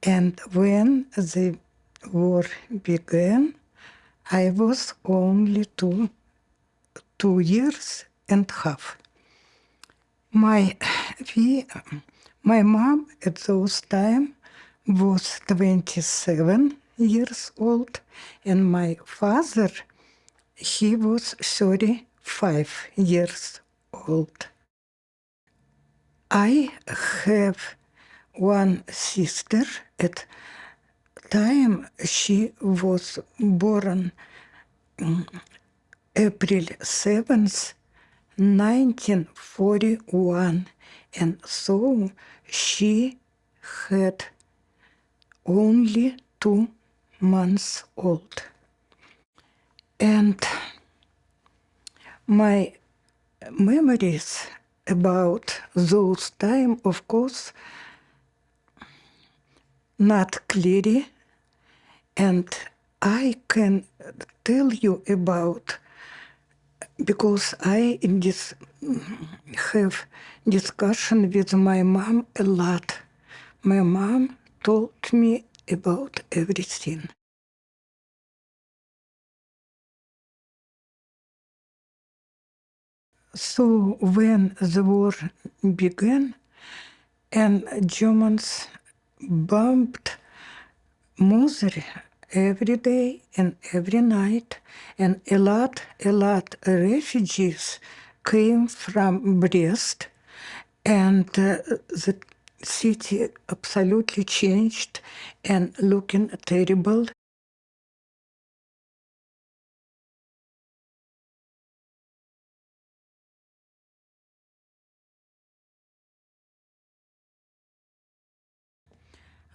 And when the war began, I was only two years and a half. My mom at those time was 27 years old, and my father, he was 35 years old. I have one sister. At time she was born April 7th, 1941, and so she had only 2 months old. And my memories about those time, of course, not clearly, and I can tell you about, because I have discussion with my mom a lot. My mom told me about everything. So when the war began and Germans bombed Mosul every day and every night, and a lot refugees came from Brest, and the city absolutely changed and looking terrible.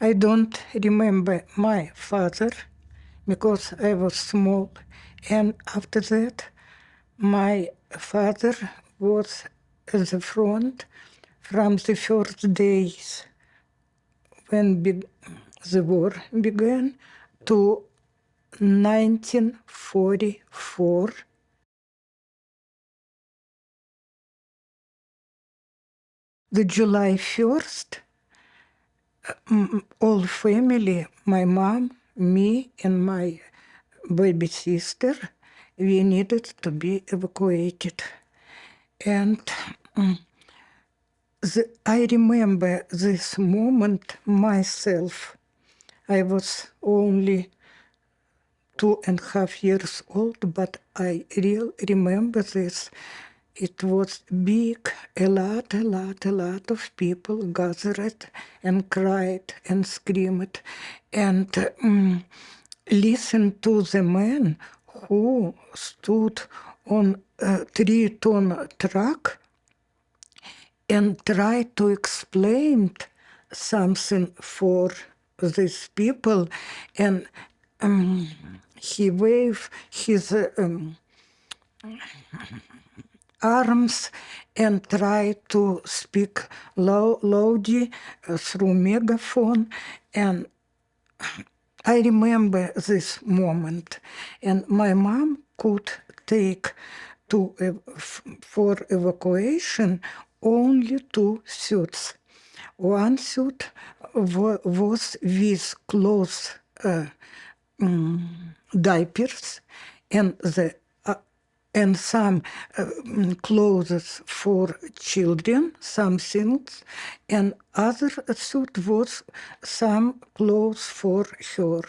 I don't remember my father because I was small, and after that my father was at the front from the first days when the war began to 1944. The July 1st, all family, my mom, me, and my baby sister, we needed to be evacuated. And I remember this moment myself. I was only 2.5 years old, but I remember this. It was big, a lot of people gathered and cried and screamed and listened to the man who stood on a 3-ton truck and tried to explain something for these people, and he waved his arms and tried to speak loudly through megaphone. And I remember this moment, and my mom could take for evacuation only 2 suits. One suit was with clothes, diapers, and some clothes for children, some things, and other suit was some clothes for her.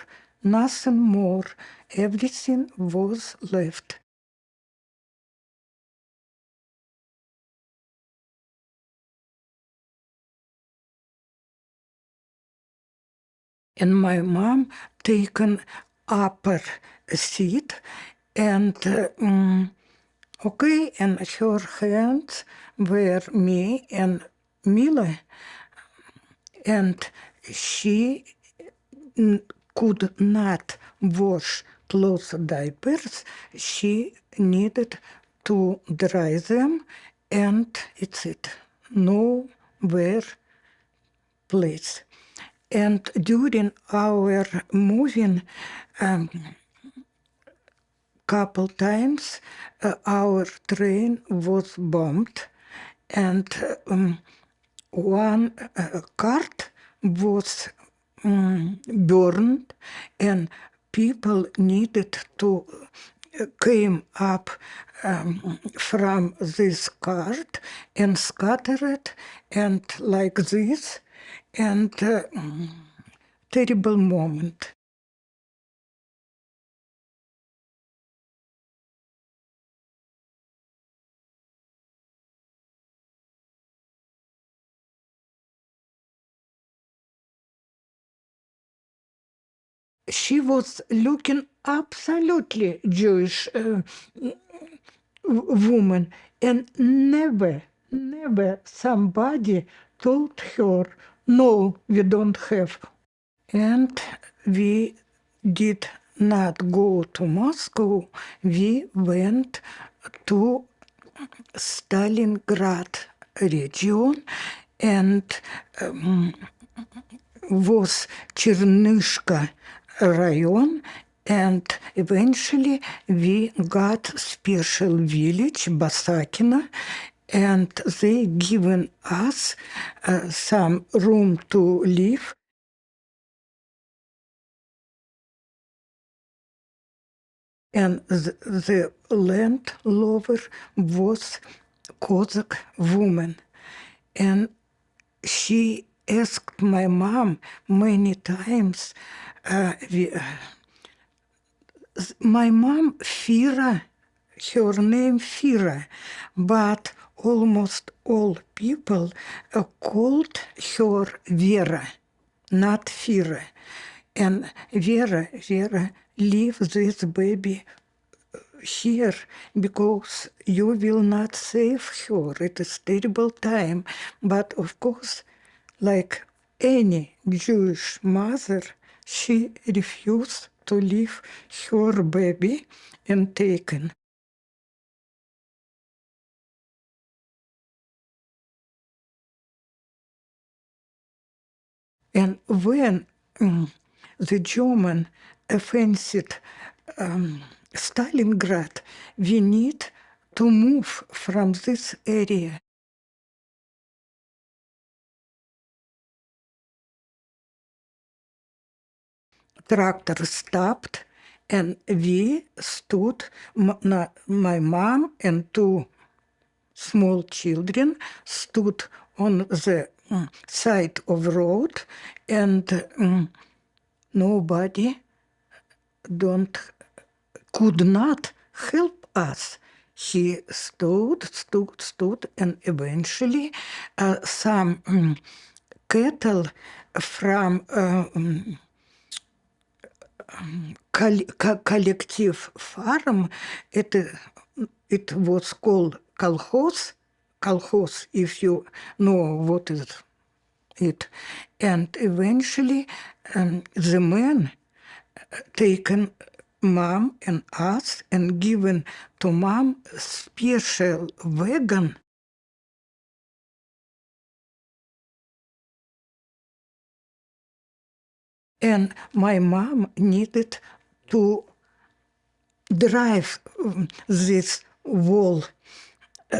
Nothing more. Everything was left. And my mom taken upper seat, and okay, and her hands were me and Mila, and she could not wash clothes diapers. She needed to dry them, and it's it. Nowhere place. And during our moving, couple times our train was bombed, and one cart was burned, and people needed to came up from this cart and scatter it, and like this, and terrible moment. She was looking absolutely Jewish woman, and never somebody told her, no, we don't have. And we did not go to Moscow. We went to Stalingrad region, and was Чернышка район, and eventually we got special village, Basakina, and they given us some room to live. And the landlord was Cossack woman. And she asked my mom many times, my mom, Fira, her name Fira, but almost all people called her Vera, not Fira. And Vera, leave this baby here because you will not save her. It is terrible time. But of course, like any Jewish mother, she refused to leave her baby and taken. And when the German offended Stalingrad, we need to move from this area. Tractor stopped, and we stood, my mom and two small children stood on the side of road, and nobody could not help us. He stood, and eventually some cattle from collective farm, it was called колхоз, if you know what is it. And eventually the man taken mom and us and given to mom special wagon. And my mom needed to drive this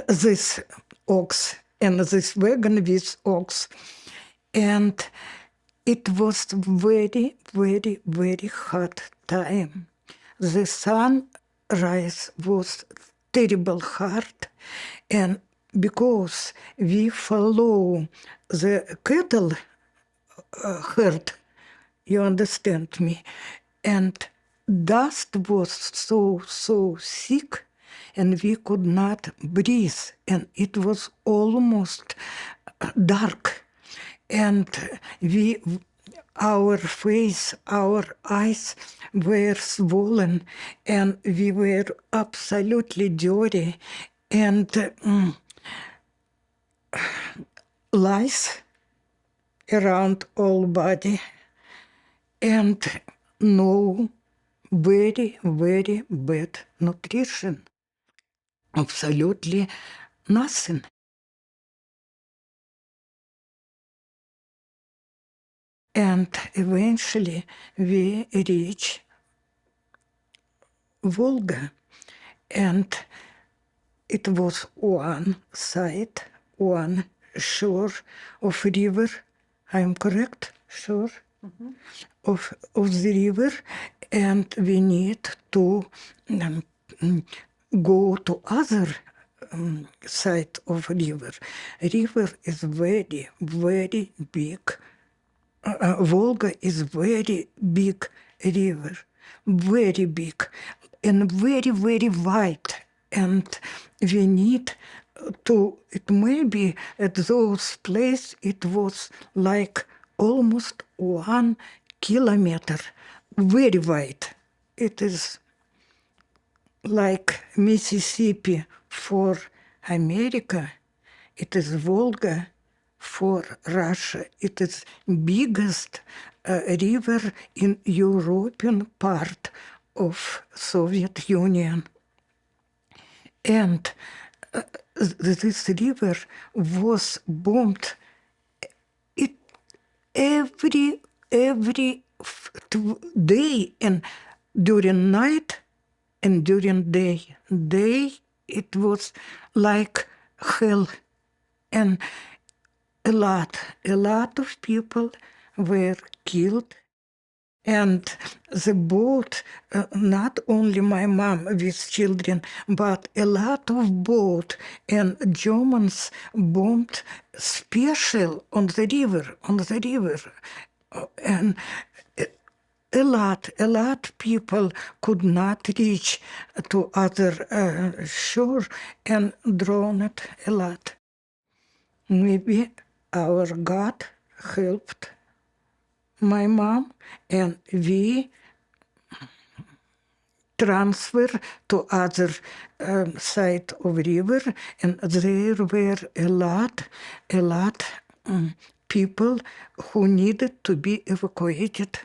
this ox and this wagon with ox. And it was very, very, very hot time. The sunrise was terrible hard, and because we follow the cattle herd, you understand me, and dust was so thick, and we could not breathe, and it was almost dark, and our face, our eyes were swollen, and we were absolutely dirty, and lice around all body, and no, very, very bad nutrition. Absolutely nothing. And eventually we reach Volga, and it was one side, one shore of river. I'm correct? Shore of the river, and we need to go to other side of river. River is very, very big. Volga is very big river, very big, and very, very wide. And we need to, it maybe at those places it was like almost 1 kilometer, very wide. It is like Mississippi for America, it is Volga for Russia. It is biggest river in European part of Soviet Union. And this river was bombed every day, and during night and during day. Day it was like hell, and a lot of people were killed. And the boat, not only my mom with children, but a lot of boat and Germans bombed special on the river. And a lot people could not reach to other shore and drowned a lot. Maybe our God helped my mom, and we transfer to other side of river, and there were a lot people who needed to be evacuated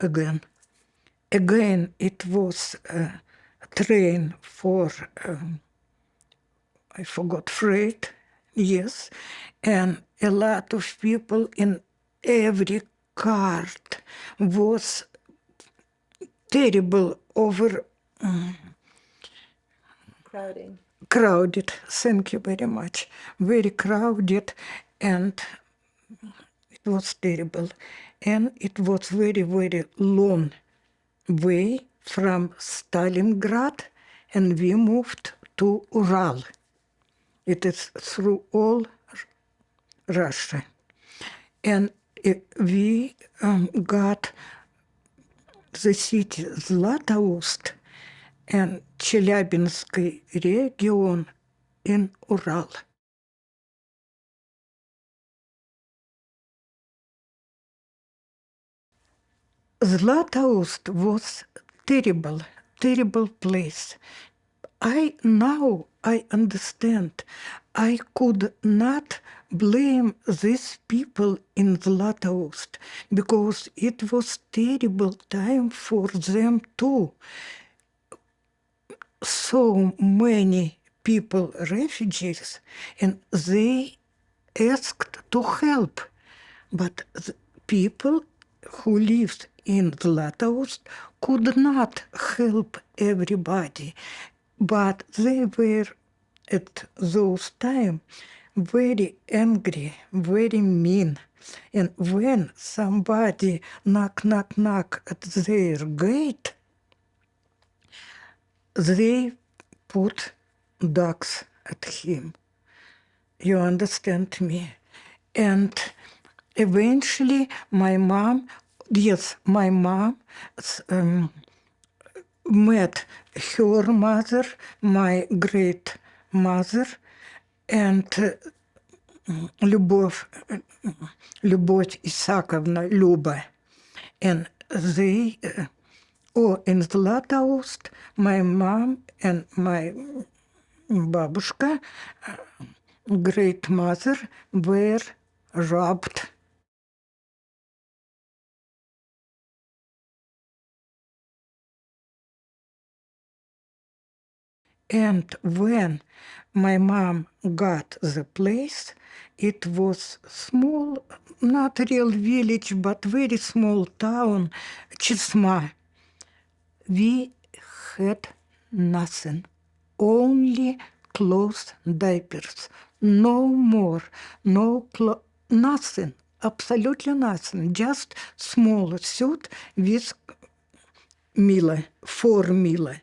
again. Again, it was a train for, I forgot, freight, yes, and a lot of people in every cart was terrible over crowded. Thank you very much. Very crowded, and it was terrible. And it was very, very long way from Stalingrad, and we moved to Ural. It is through all Russia. And we got the city Zlatoust and Chelyabinsk region in Ural. Zlatoust was terrible place. Now I understand. I could not blame these people in Zlatoust because it was terrible time for them too. So many people, refugees, and they asked to help. But the people who lived in Zlatoust could not help everybody. But they were at those time very angry, very mean. And when somebody knock at their gate, they put dogs at him. You understand me? And eventually my mom met her mother, my great mother, and Любовь Исаковна, Люба. And they, in Zlatoust, my mom and my babushka, great mother, were robbed. And when my mom got the place, it was small, not real village, but very small town, Chesma. We had nothing, only clothes, diapers, no more, nothing. absolutely nothing, just small suit with Mila, for Mila.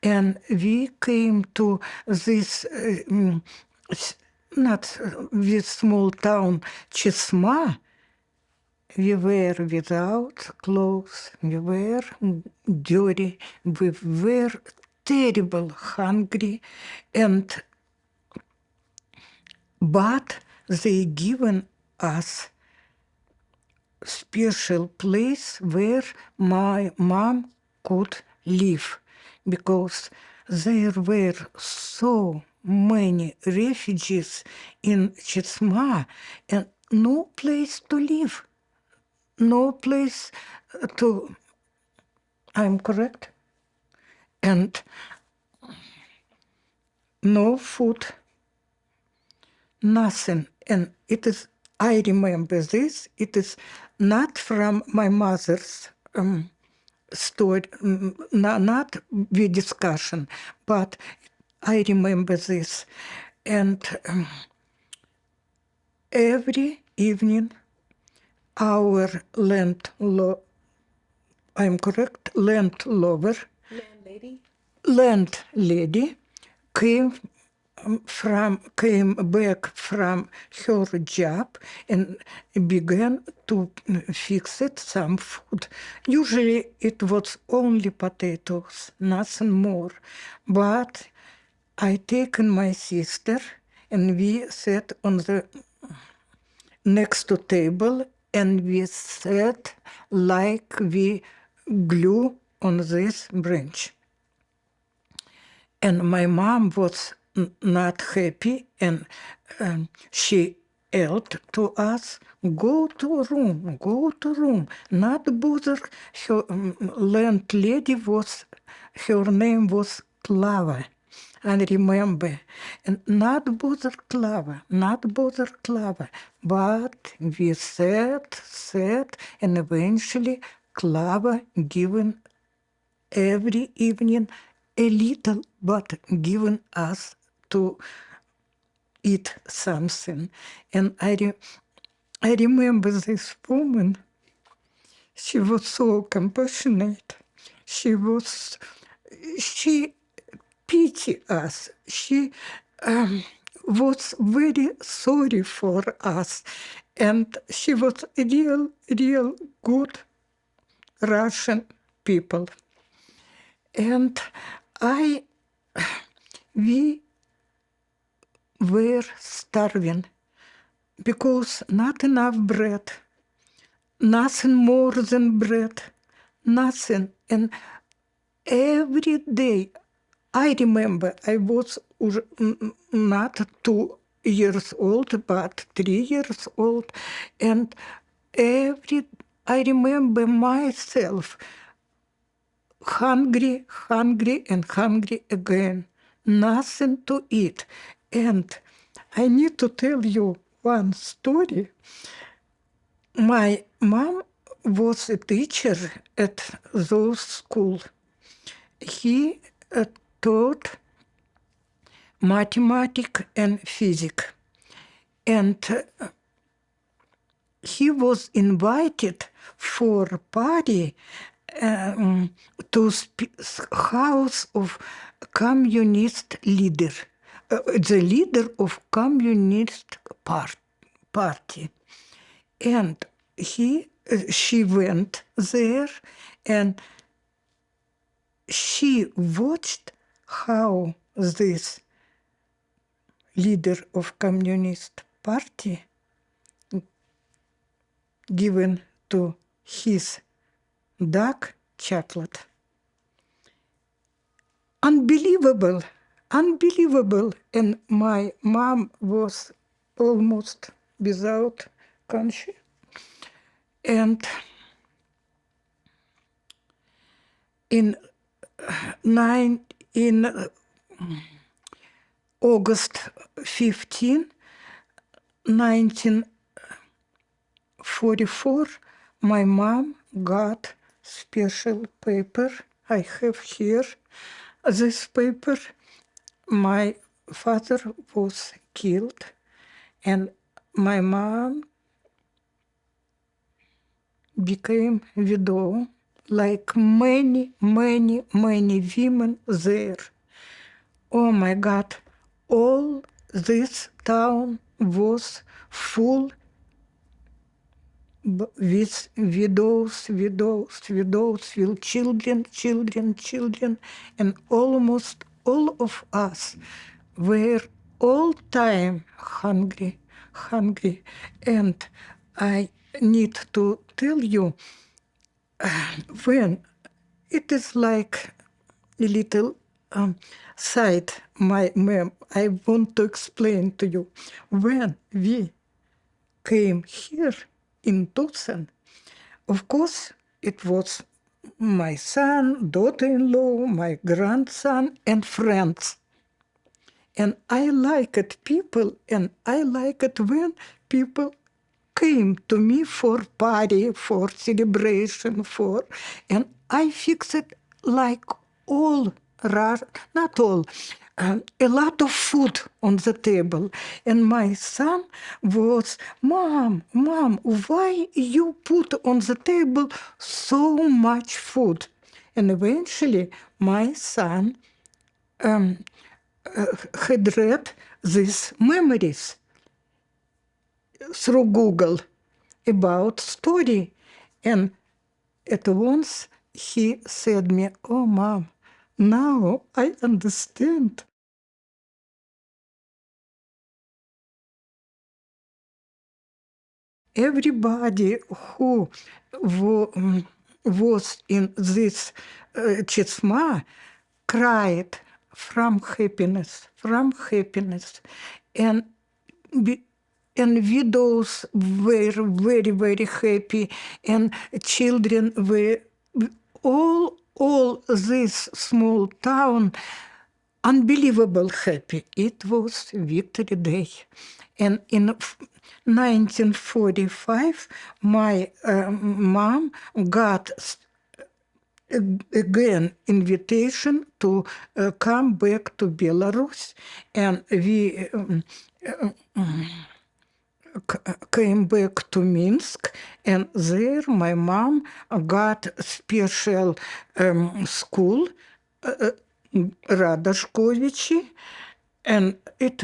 And we came to this, not this small town, Chesma. We were without clothes, we were dirty, we were terrible hungry, but they given us special place where my mom could live, because there were so many refugees in Chesma and no place to live, no place to, I'm correct, and no food, nothing. And it is, I remember this, it is not from my mother's story, not the discussion, but I remember this. And every evening, our I'm correct, landlady came back from her job and began to fix it some food. Usually it was only potatoes, nothing more. But I taken my sister and we sat on the next to table and we sat like we glue on this branch. And my mom was not happy, and she yelled to us, go to room, not bother. Her landlady her name was Klava, I remember. And not bother Klava. But we sat, and eventually Klava given every evening a little, but given us to eat something. And I remember this woman, she was so compassionate. She pitied us. She was very sorry for us. And she was real good Russian people. And we were starving because not enough bread, nothing more than bread, nothing. And every day, I remember I was not 2 years old, but 3 years old. And I remember myself hungry again, nothing to eat. And I need to tell you one story. My mom was a teacher at those school. He taught mathematics and physics. And he was invited for a party to house of communist leader, the leader of communist party. And she went there and she watched how this leader of communist party given to his dog chocolate. Unbelievable. And my mom was almost without conscience. And in August 15, 1944, my mom got special paper. I have here this paper. My father was killed, and my mom became widow, like many, many, many women there. Oh my God, all this town was full with widows, with children, and almost all of us were all time hungry. And I need to tell you, when it is like a little side, my ma'am, I want to explain to you. When we came here in Tucson, of course, it was my son, daughter-in-law, my grandson, and friends. And I liked people, and I liked when people came to me for party, for celebration, and I fixed it like all, not all, a lot of food on the table. And my son was, Mom, why you put on the table so much food? And eventually my son had read these memories through Google about story. And at once he said me, oh, Mom, now I understand. Everybody who was in this Chesma cried from happiness. And widows were very, very happy, and children were all this small town unbelievable happy. It was Victory Day. And in 1945, my mom got again invitation to come back to Belarus, and we came back to Minsk, and there my mom got special school, Radashkovichi, and it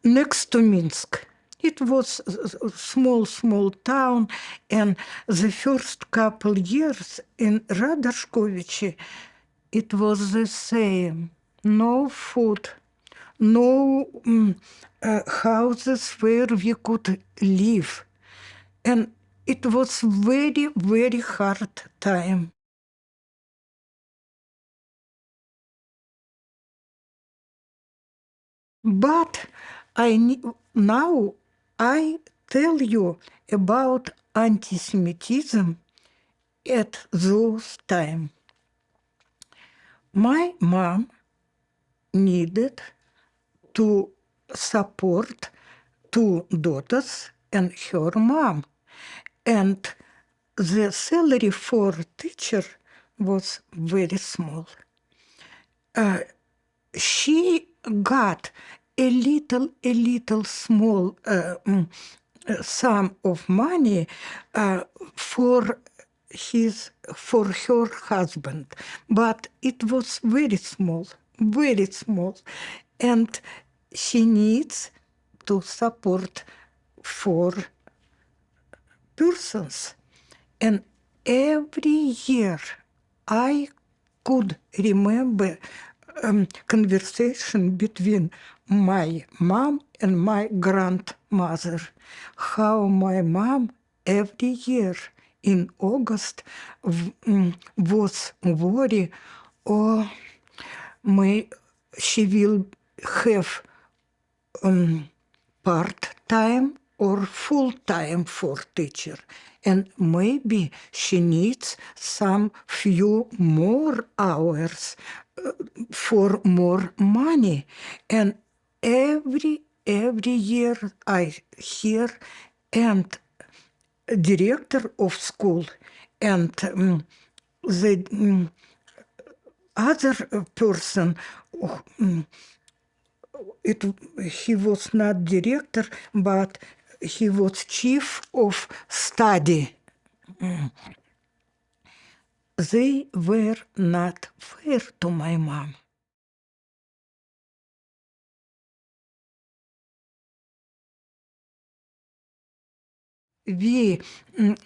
next to Minsk. It was a small town, and the first couple years in Radashkovichi, it was the same. No food, no houses where we could live. And it was very, very hard time. But now I tell you about anti-Semitism at those time. My mom needed to support two daughters and her mom. And the salary for teacher was very small. She got a little small sum of money for her husband, but it was very small, and she needs to support 4 persons. And every year I could remember conversation between my mom and my grandmother, how my mom every year in August was worried, oh, she will have part-time or full-time for teacher. And maybe she needs some few more hours for more money. And every year I hear, and director of school and the other person, he was not director, but he was chief of study they were not fair to my mom. We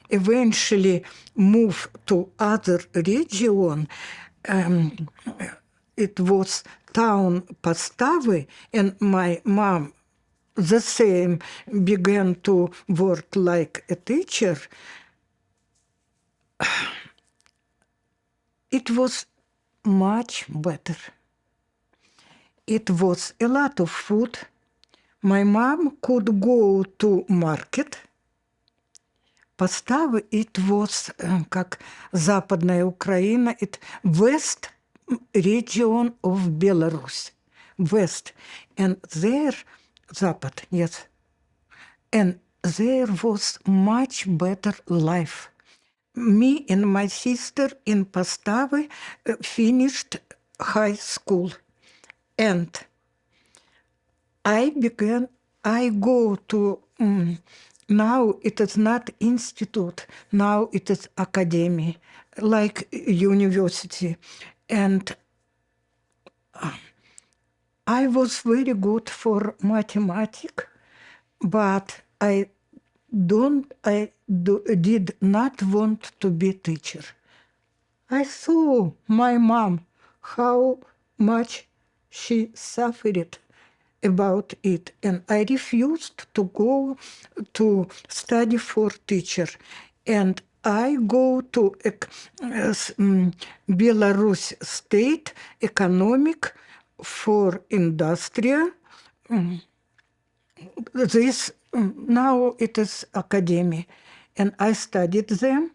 eventually moved to other region. It was town Pastavy, and my mom the same began to work like a teacher. It was much better. It was a lot of food. My mom could go to market. Поставы, it was как Западная Украина, it west region of Belarus, west. And there, Запад, yes. And there was much better life. Me and my sister in Pastavy finished high school. And I go to, now it is not institute, now it is academy, like university. And I was very good for mathematics, but I did not want to be teacher. I saw my mom, how much she suffered about it, and I refused to go to study for teacher. And I go to Belarus State Economic for Industria. This now it is academy, and I studied them.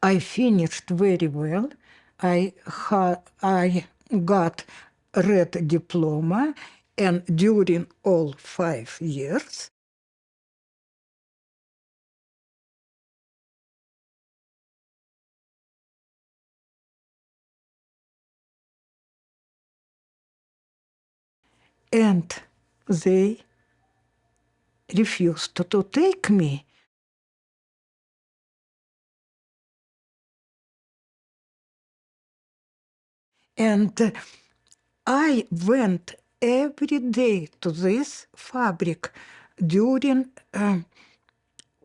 I finished very well. I got red diploma, and during all 5 years, and they refused to take me. And I went every day to this fabric during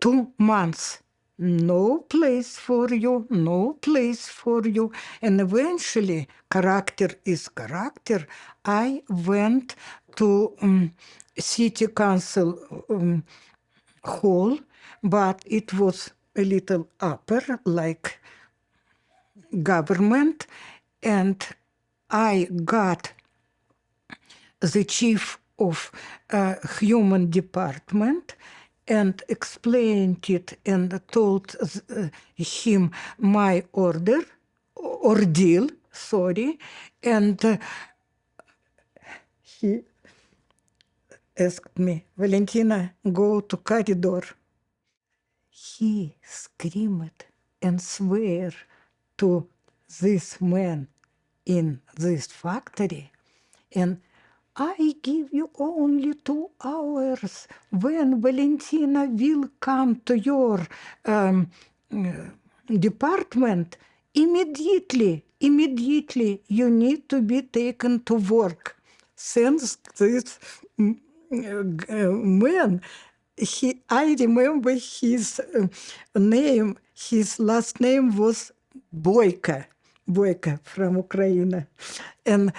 2 months. No place for you, no place for you. And eventually, character is character. I went to city council hall, but it was a little upper, like government, and I got the chief of human department and explained it and told him my ordeal, and he asked me, Valentina, go to corridor. He screamed and swore to this man in this factory, and I give you only 2 hours. When Valentina will come to your department, immediately you need to be taken to work. Since this man, I remember his name, his last name was Boyka from Ukraine. And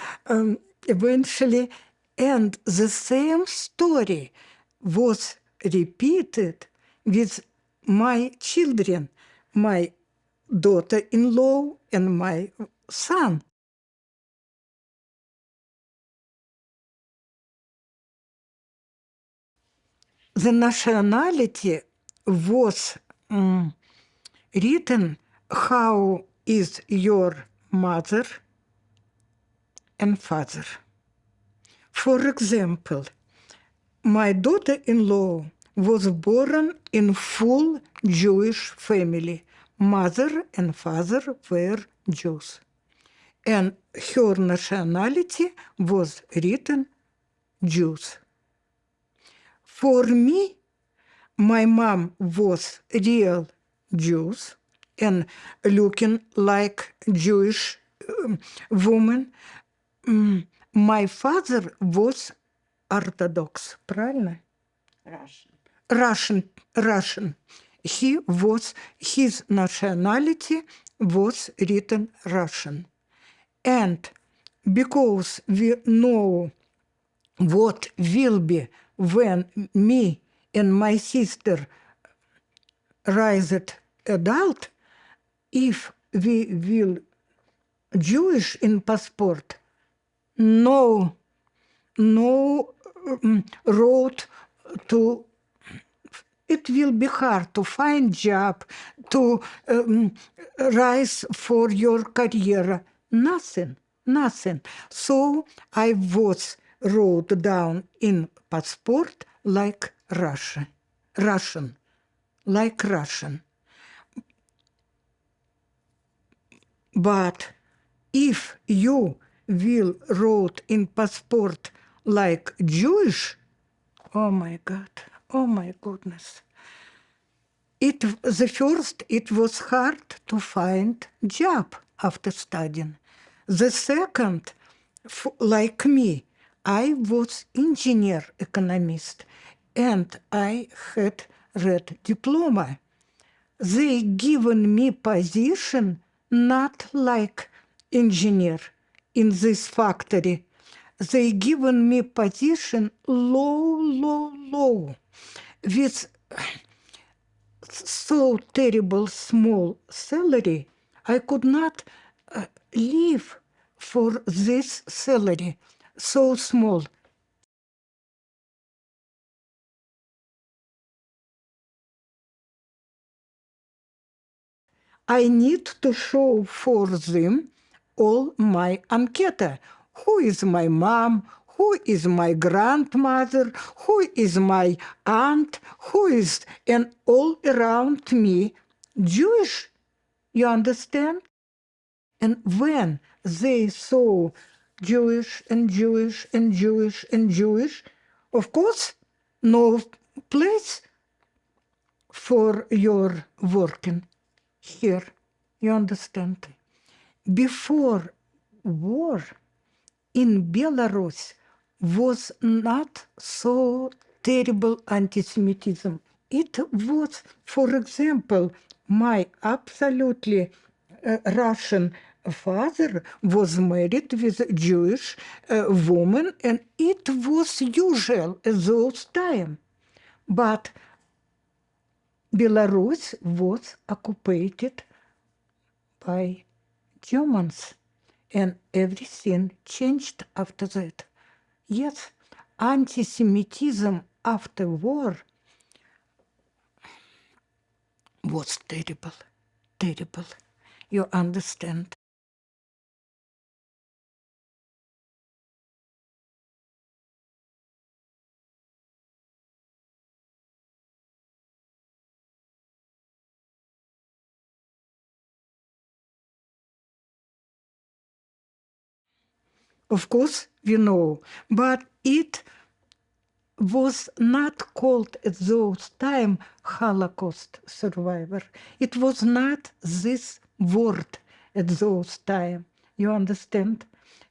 eventually, and the same story was repeated with my children, my daughter-in-law and my son. The nationality was written, how is your mother and father. For example, my daughter-in-law was born in full Jewish family. Mother and father were Jews. And her nationality was written Jews. For me, my mom was real Jews and looking like Jewish woman. My father was Orthodox, правильно? Russian. His nationality was written Russian. And because we know what will be when me and my sister raised adult, if we will Jewish in passport, no road to. It will be hard to find job, to rise for your career. Nothing. So I was wrote down in passport like Russian, like Russian. But if you will wrote in passport like Jewish, oh my goodness. It was hard to find job after studying. The second, like me, I was engineer economist and I had read diploma. They given me position not like engineer in this factory. They given me position low with so terrible small salary. I could not live for this salary so small. I need to show for them all my anketa. Who is my mom? Who is my grandmother? Who is my aunt? Who is, and all around me Jewish. You understand? And when they saw Jewish, of course, no place for your working here. You understand? Before war in Belarus was not so terrible anti-Semitism. It was, for example, my absolutely Russian father was married with a Jewish woman, and it was usual at those time. But Belarus was occupied by Germans, and everything changed after that. Yes, anti-Semitism after war was terrible. You understand? Of course, we know, but it was not called at those time Holocaust survivor. It was not this word at those time. You understand?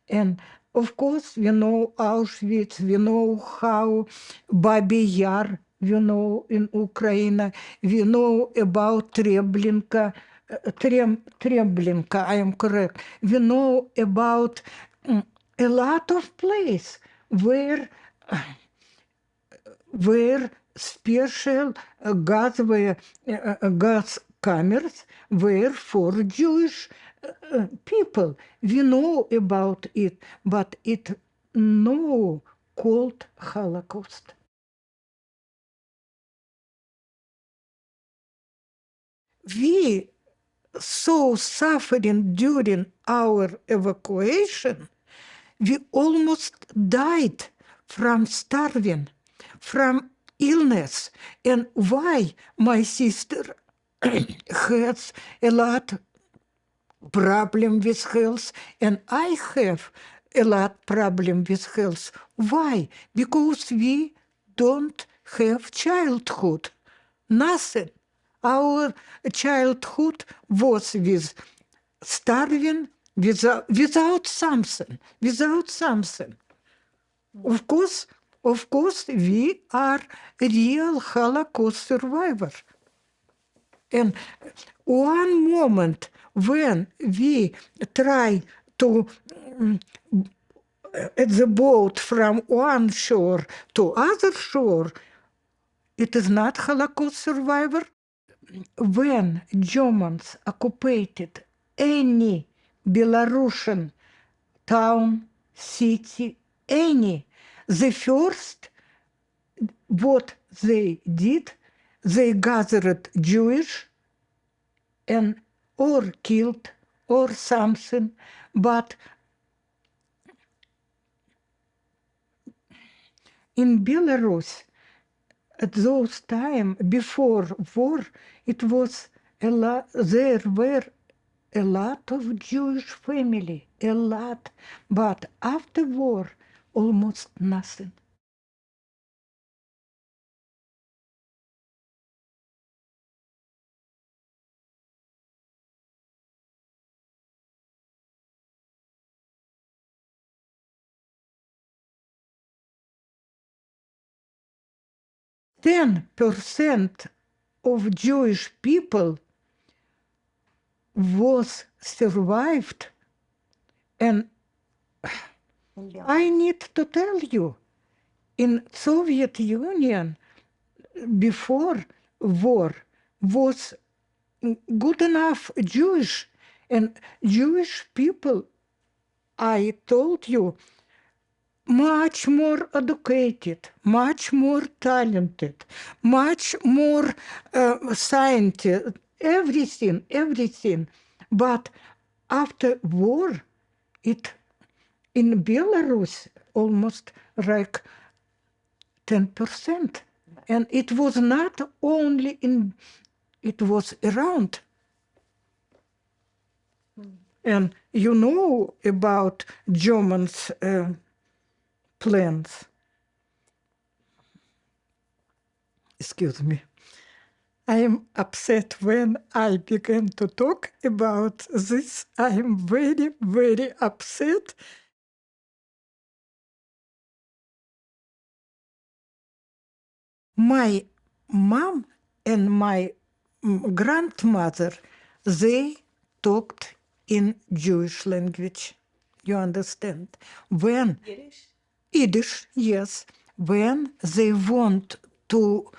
And of course, we know Auschwitz, we know how Babi Yar, we know in Ukraine, we know about Treblinka, Treblinka, I am correct. We know about a lot of place where special gas cameras were for Jewish people. We know about it, but it no called Holocaust. We so suffering during our evacuation, we almost died from starving, from illness. And why my sister has a lot problem with health, and I have a lot problem with health. Why? Because we don't have childhood. Nothing. Our childhood was with starving, without something. Of course, we are real Holocaust survivor. And one moment when we try to at the boat from one shore to other shore, it is not Holocaust survivor. When Germans occupied any Belarusian town, city, any, the first what they did, they gathered Jewish and or killed or something, but in Belarus at those time before war, it was a lot. There were a lot of Jewish family, a lot, but after war, almost nothing. %10 of Jewish people was survived, and I need to tell you, in Soviet Union before war was good enough Jewish, and Jewish people, I told you, much more educated, much more talented, much more scientific, everything. But after war, it in Belarus almost like 10%. And it was not only in, it was around. And you know about Germans' plans. Excuse me. I am upset when I began to talk about this. I am very, very upset. My mom and my grandmother, they talked in Jewish language. You understand? When Yiddish, yes. When they want to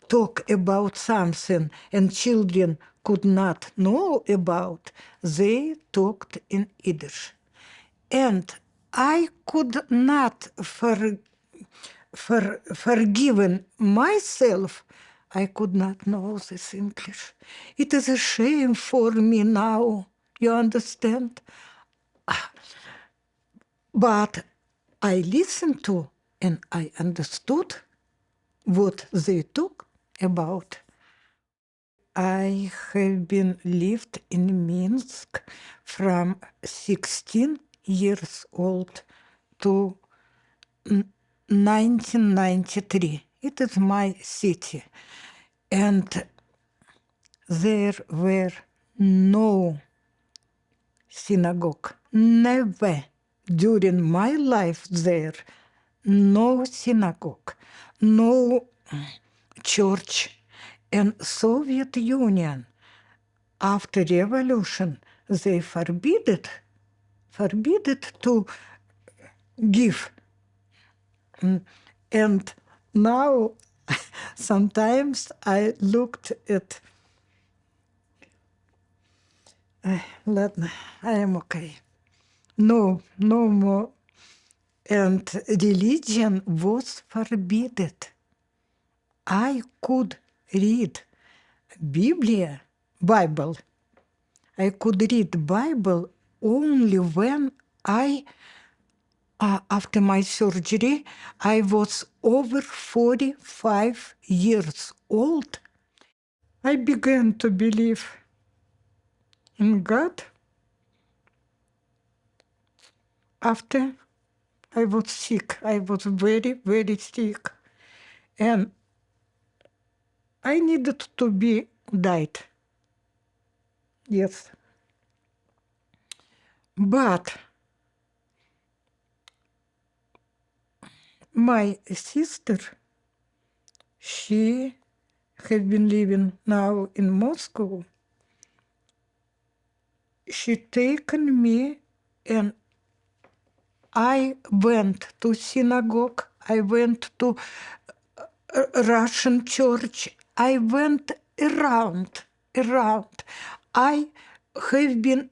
talk about something and children could not know about, they talked in Yiddish. And I could not forgiven myself. I could not know this English. It is a shame for me now, you understand? But I listened to and I understood what they talk about. I have been lived in Minsk from 16 years old to 1993. It is my city. And there were no synagogue. Never during my life there, no synagogue, no church. And Soviet Union, after revolution, they forbidden to give. And now sometimes I looked at, ладно, I am okay. No more. And religion was forbidden. I could read Bible. I could read Bible only when after my surgery, I was over 45 years old. I began to believe in God after I was sick. I was very, very sick. And I needed to be died. Yes. But my sister, she had been living now in Moscow. She taken me and I went to synagogue. I went to Russian church. I went around. I have been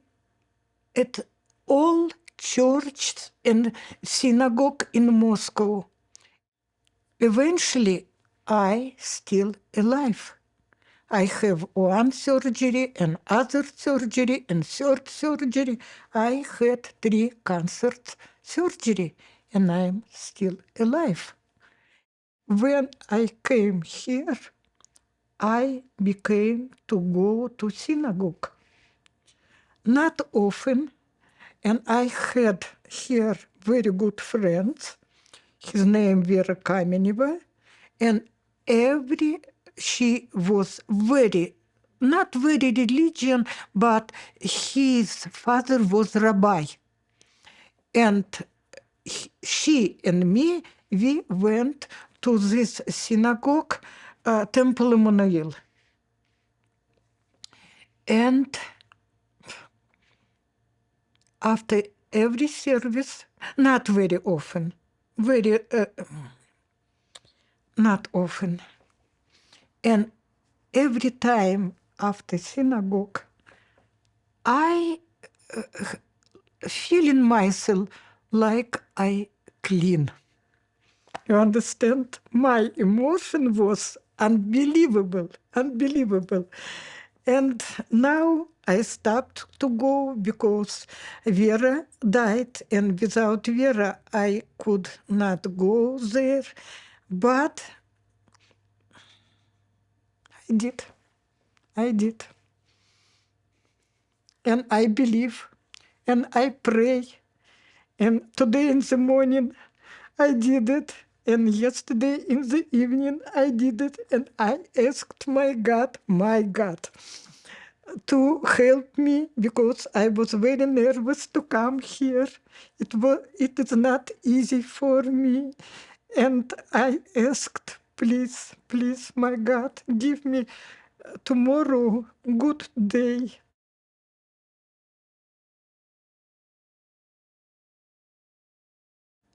at all churches and synagogue in Moscow. Eventually, I still alive. I have one surgery and other surgery and third surgery. I had 3 cancer surgery and I'm still alive. When I came here, I became to go to synagogue. Not often, and I had here very good friends. His name Vera Kameneva, and she was not very religion, but his father was rabbi. And she and me, we went to this synagogue, Temple Emmanuel. And after every service, not very often, not often, and every time after synagogue, I feeling myself like I clean. You understand? My emotion was unbelievable. And now I stopped to go because Vera died, and without Vera I could not go there. But I did. And I believe, and I pray. And today in the morning I did it. And yesterday in the evening I did it. And I asked my God, to help me because I was very nervous to come here. It is not easy for me. And I asked, please, my God, give me tomorrow good day.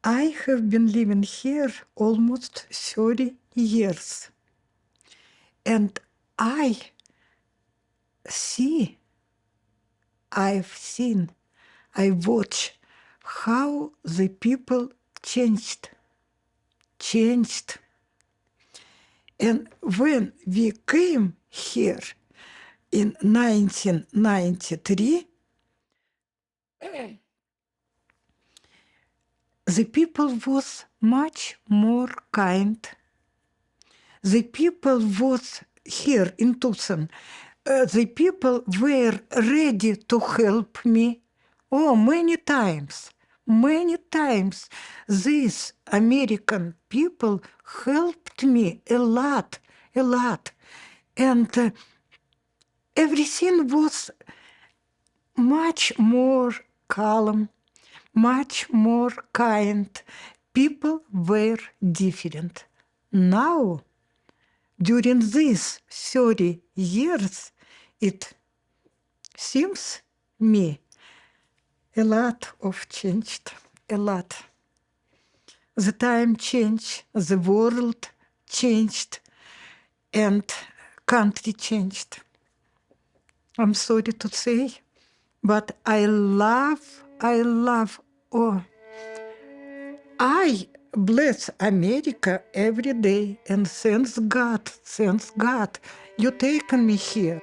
I have been living here almost 30 years. And I've seen, I watch how the people changed. And when we came here in 1993, the people was much more kind. The people was here in Tucson. The people were ready to help me. Oh, many times. These American people helped me a lot. And everything was much more calm, much more kind. People were different. Now, during these 30 years, it seems me a lot of changed, a lot. The time changed, the world changed, and country changed. I'm sorry to say, but I love, oh, I bless America every day, and thanks God, you taken me here.